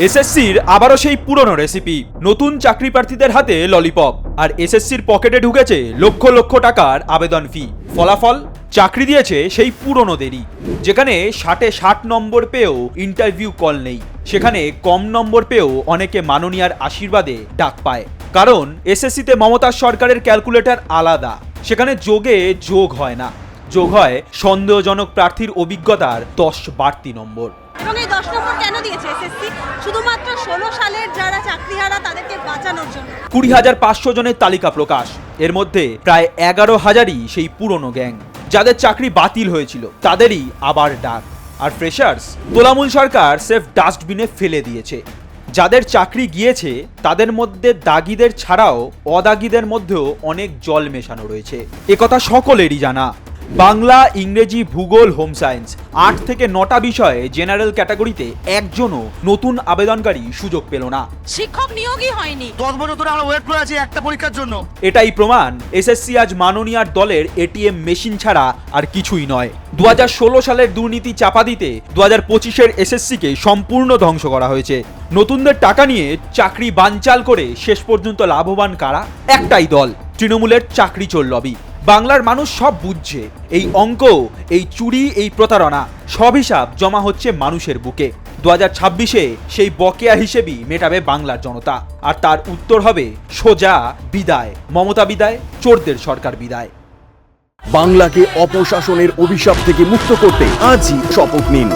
এসএসসির আবারও সেই পুরনো রেসিপি, নতুন চাকরি প্রার্থীদের হাতে ললিপপ, আর এসএসসির পকেটে ঢুকেছে লক্ষ লক্ষ টাকার আবেদন ফি। ফলাফল, চাকরি দিয়েছে সেই পুরনো দেরি। যেখানে 60 নম্বর পেয়েও ইন্টারভিউ কল নেই, সেখানে কম নম্বর পেয়েও অনেকে মাননীয়ার আশীর্বাদে ডাক পায়। কারণ এসএসসিতে মমতা সরকারের ক্যালকুলেটর আলাদা, সেখানে যোগে যোগ হয় না, যোগ হয় সন্দেহজনক প্রার্থীর অভিজ্ঞতার 10 বাড়তি নম্বর। এবং এই 10 নম্বর কেন দিয়েছে এসএসসি? শুধুমাত্র 16 সালের যারা চাকরিহারা তাদেরকে বাঁচানোর জন্য। 20,500 জনের তালিকা প্রকাশ, এর মধ্যে প্রায় 11,000ই সেই পুরনো গ্যাং, যাদের চাকরি বাতিল হয়েছিল তাদেরই আবার ডাক। আর ফ্রেশার্স তোলামূল সরকার সেফ ডাস্টবিনে ফেলে দিয়েছে। যাদের চাকরি গিয়েছে তাদের মধ্যে দাগিদের ছাড়াও অদাগিদের মধ্যেও অনেক জল মেশানো রয়েছে, একথা সকলেরই জানা। বাংলা, ইংরেজি, ভূগোল, হোম সায়েন্স 8 থেকে 9টা বিষয়ে জেনারেল ক্যাটাগরিতে একজনও নতুন আবেদনকারী সুযোগ পেল না। শিক্ষক নিয়োগই হয়নি। 10 বছর ধরে আমরা ওয়েট করে আছি একটা পরীক্ষার জন্য। এটাই প্রমাণ এসএসসি আজ মাননীয়ার দলের এটিএম মেশিন ছাড়া আর কিছুই নয়। 2016 সালের দুর্নীতি চাপা দিতে 2025-এর এসএসসিকে সম্পূর্ণ ধ্বংস করা হয়েছে। নতুনদের টাকা নিয়ে চাকরি বানচাল করে শেষ পর্যন্ত লাভবান কারা? একটাই দল, তৃণমূলের চাকরি চোর লবি। বাংলার মানুষ সব বুঝছে, এই অঙ্ক, এই চুরি, এই প্রতারণা সব হিসাব জমা হচ্ছে মানুষের বুকে। 2026-এ সেই বকেয়া হিসেবেই মেটাবে বাংলার জনতা, আর তার উত্তর হবে সোজা বিদায়। মমতা বিদায়, চোরদের সরকার বিদায়। বাংলাকে অপশাসনের অভিশাপ থেকে মুক্ত করতে আজই শপথ নিন।